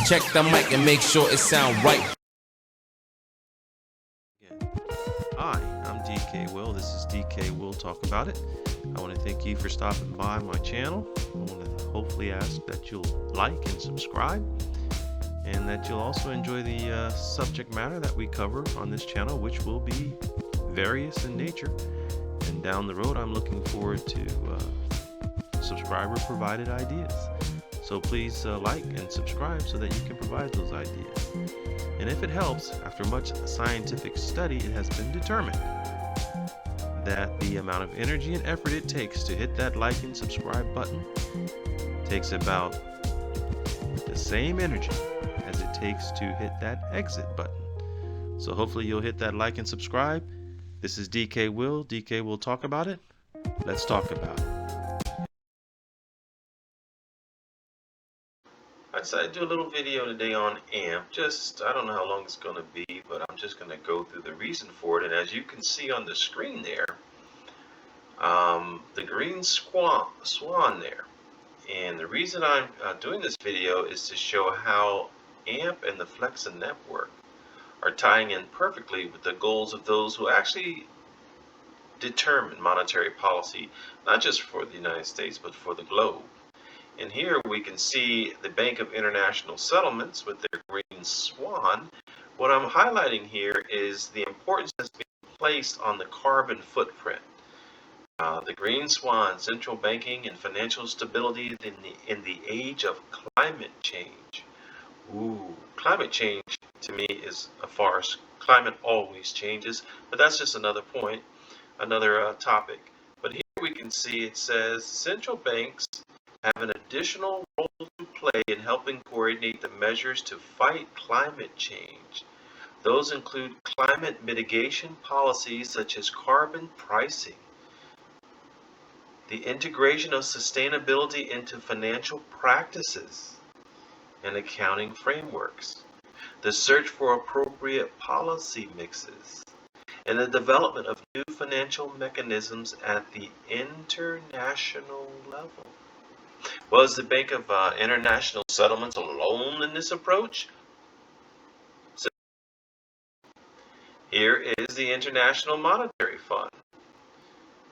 Check the mic and make sure it sound right. Hi, I'm DK Will. This is DK Will Talk About It. I want to thank you for stopping by my channel. I want to hopefully ask that you'll like and subscribe, and that you'll also enjoy the subject matter that we cover on this channel, which will be various in nature. And down the road, I'm looking forward to subscriber-provided ideas. So please like and subscribe so that you can provide those ideas. And if it helps, after much scientific study, it has been determined that the amount of energy and effort it takes to hit that like and subscribe button takes about the same energy as it takes to hit that exit button. So hopefully you'll hit that like and subscribe. This is DK Will. DK Will Talk About It. Let's talk about it. I decided to do a little video today on AMP. I don't know how long it's going to be, but I'm just going to go through the reason for it. And as you can see on the screen there, the green swan there. And the reason I'm doing this video is to show how AMP and the Flexa network are tying in perfectly with the goals of those who actually determine monetary policy, not just for the United States, but for the globe. And here we can see the Bank of International Settlements with their green swan. What I'm highlighting here is the importance that's being placed on the carbon footprint. The green swan, central banking and financial stability in the age of climate change. Ooh, climate change to me is a farce. Climate always changes, but that's just another point, another topic. But here we can see it says central banks have an additional role to play in helping coordinate the measures to fight climate change. Those include climate mitigation policies such as carbon pricing, the integration of sustainability into financial practices and accounting frameworks, the search for appropriate policy mixes, and the development of new financial mechanisms at the international level. Was the Bank of International Settlements alone in this approach? So here is the International Monetary Fund.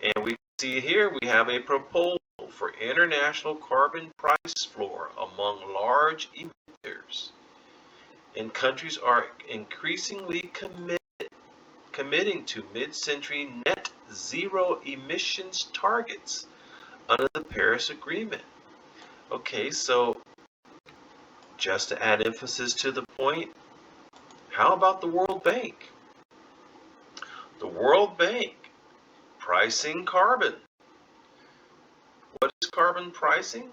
And we see here we have a proposal for international carbon price floor among large emitters. And countries are increasingly committing to mid-century net zero emissions targets under the Paris Agreement. Okay, so just to add emphasis to the point, how about the World Bank? The World Bank pricing carbon. What is carbon pricing?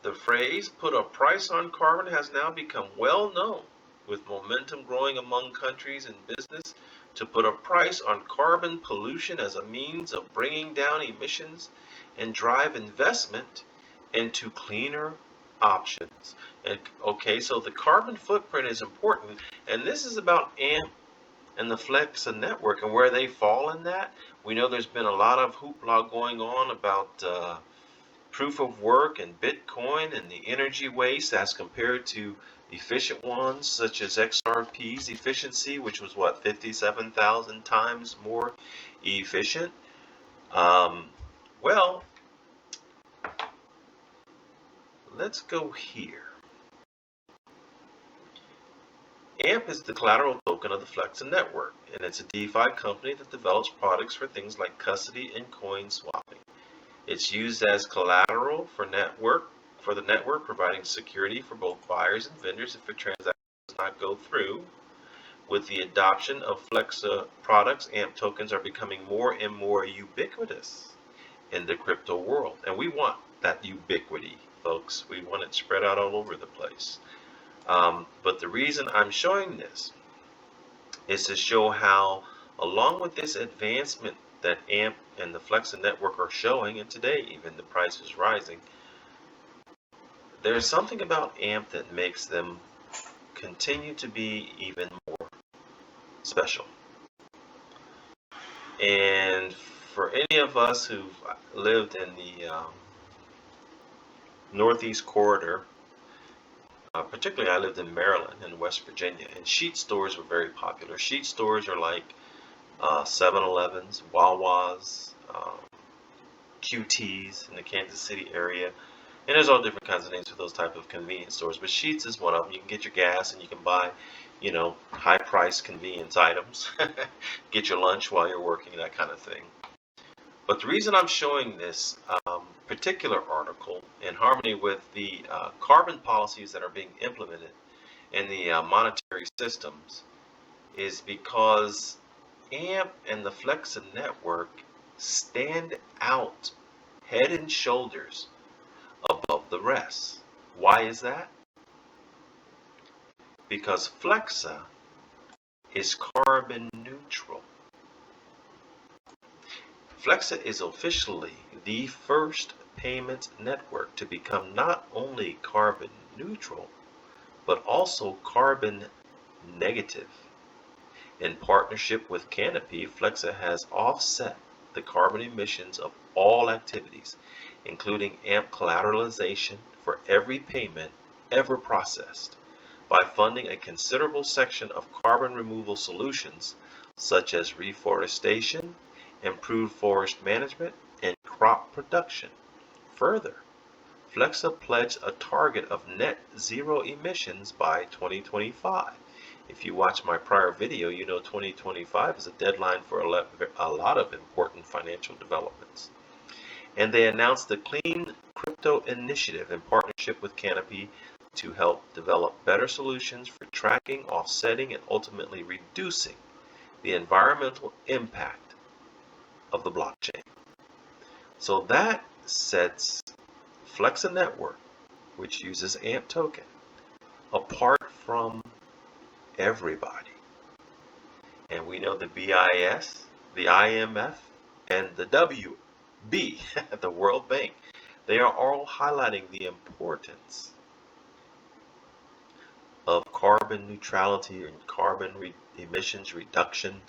The phrase "put a price on carbon" has now become well known, with momentum growing among countries and business to put a price on carbon pollution as a means of bringing down emissions and drive investment into cleaner options. And okay, so the carbon footprint is important, and this is about AMP and the Flexa network and where they fall in that. We know there's been a lot of hoopla going on about proof of work and Bitcoin and the energy waste as compared to efficient ones such as XRP's efficiency, which was what, 57,000 times more efficient. Well, let's go here. AMP is the collateral token of the Flexa network, and it's a DeFi company that develops products for things like custody and coin swapping. It's used as collateral for the network, providing security for both buyers and vendors if a transaction does not go through. With the adoption of Flexa products, AMP tokens are becoming more and more ubiquitous in the crypto world, and we want that ubiquity, folks. We want it spread out all over the place. But the reason I'm showing this is to show how, along with this advancement that AMP and the Flexa network are showing, and today even the price is rising, there's something about AMP that makes them continue to be even more special. And for any of us who've lived in the Northeast corridor particularly I lived in Maryland and West Virginia, and sheet stores were very popular. Sheet stores are like 7-Elevens, Wawa's, QT's in the Kansas City area. And there's all different kinds of names for those type of convenience stores, but Sheetz is one of them. You can get your gas and you can buy, high-priced convenience items, get your lunch while you're working, that kind of thing. But the reason I'm showing this particular article in harmony with the carbon policies that are being implemented in the monetary systems is because AMP and the Flexa network stand out head and shoulders above the rest. Why is that? Because Flexa is carbon neutral. Flexa is officially the first payment network to become not only carbon neutral, but also carbon negative. In partnership with Canopy, Flexa has offset the carbon emissions of all activities, including AMP collateralization for every payment ever processed, by funding a considerable section of carbon removal solutions such as reforestation, improved forest management, and crop production. Further, Flexa pledged a target of net zero emissions by 2025. If you watch my prior video, you know 2025 is a deadline for a lot of important financial developments. And they announced the Clean Crypto Initiative in partnership with Canopy to help develop better solutions for tracking, offsetting, and ultimately reducing the environmental impact of the blockchain. So that sets Flexa Network, which uses AMP token, apart from everybody. And we know the BIS, the IMF, and the WB, the World Bank, they are all highlighting the importance of carbon neutrality and carbon emissions reduction.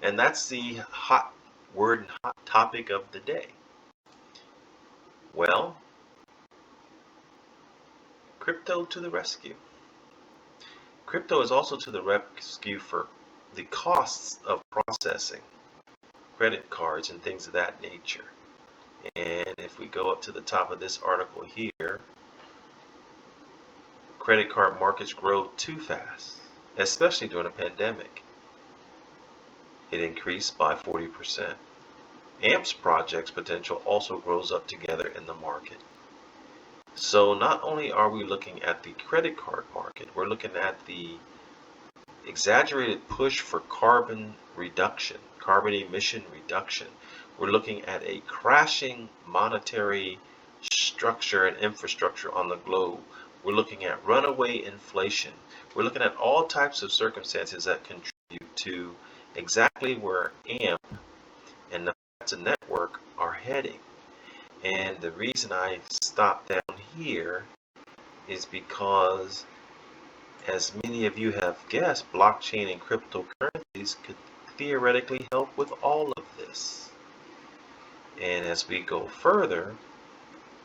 And that's the hot word and hot topic of the day. Well, crypto to the rescue. Crypto is also to the rescue for the costs of processing credit cards and things of that nature. And if we go up to the top of this article here, credit card markets grow too fast, especially during a pandemic. It increased by 40%. AMP's project's potential also grows up together in the market. So not only are we looking at the credit card market, we're looking at the exaggerated push for carbon reduction, carbon emission reduction. We're looking at a crashing monetary structure and infrastructure on the globe. We're looking at runaway inflation. We're looking at all types of circumstances that contribute to exactly where AMP and the Flexa network are heading. And the reason I stopped down here is because, as many of you have guessed, blockchain and cryptocurrencies could theoretically help with all of this. And as we go further,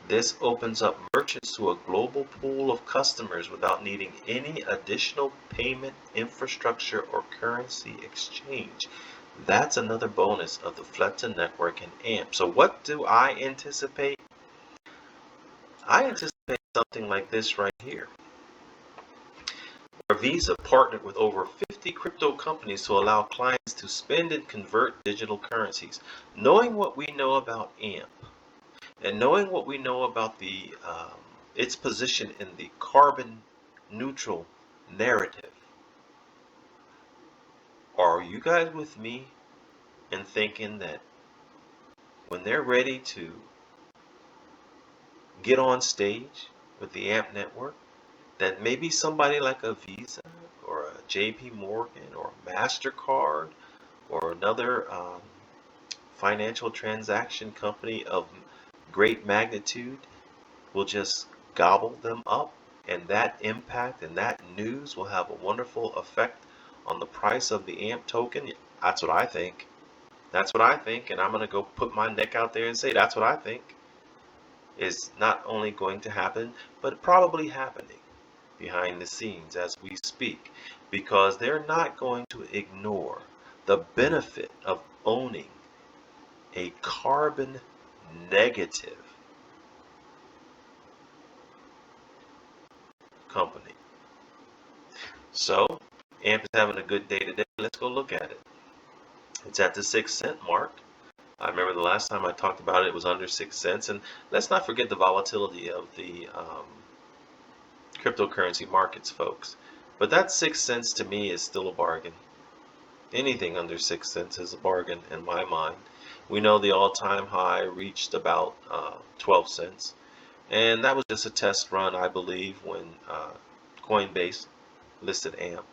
this opens up merchants to a global pool of customers without needing any additional payment infrastructure or currency exchange. That's another bonus of the Flexa network and AMP. So what do I anticipate? I anticipate something like this right here, where Visa partnered with over 50 crypto companies to allow clients to spend and convert digital currencies. Knowing what we know about AMP, and knowing what we know about the its position in the carbon neutral narrative, are you guys with me in thinking that when they're ready to get on stage with the AMP network, that maybe somebody like a Visa or a JP Morgan or MasterCard or another financial transaction company of great magnitude will just gobble them up, and that impact and that news will have a wonderful effect on the price of the AMP token? That's what I think. That's what I think, and I'm going to go put my neck out there and say that's what I think is not only going to happen, but probably happening. behind the scenes as we speak, because they're not going to ignore the benefit of owning a carbon negative company. So, AMP is having a good day today. Let's go look at it. It's at the 6-cent mark. I remember the last time I talked about it, it was under 6 cents. And let's not forget the volatility of the cryptocurrency markets, folks. But that 6 cents to me is still a bargain. Anything under 6 cents is a bargain in my mind. We know the all-time high reached about 12 cents. And that was just a test run, I believe, when Coinbase listed AMP.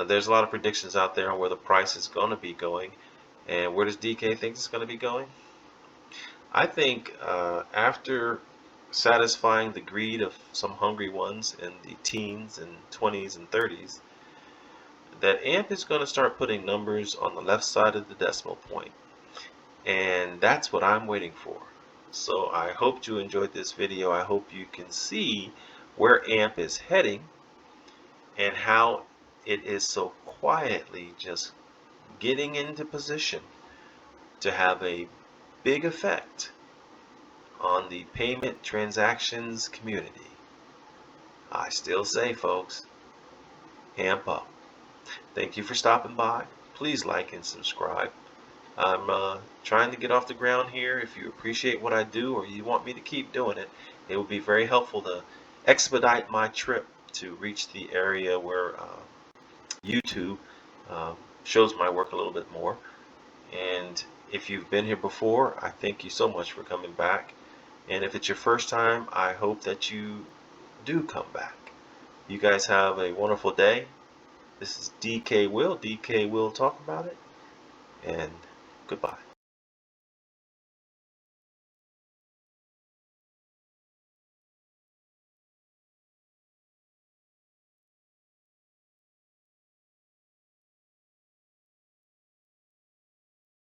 There's a lot of predictions out there on where the price is going to be going. And where does DK think it's going to be going? I think after satisfying the greed of some hungry ones in the teens and 20s and 30s, that AMP is going to start putting numbers on the left side of the decimal point. And that's what I'm waiting for. So I hope you enjoyed this video. I hope you can see where AMP is heading and how it is so quietly just getting into position to have a big effect on the payment transactions community. I still say, folks, AMP up. Thank you for stopping by. Please like and subscribe. I'm trying to get off the ground here. If you appreciate what I do or you want me to keep doing it, it would be very helpful to expedite my trip to reach the area where YouTube shows my work a little bit more. And if you've been here before, I thank you so much for coming back. And if it's your first time, I hope that you do come back. You guys have a wonderful day. This is DK Will. DK Will talk about it. And goodbye.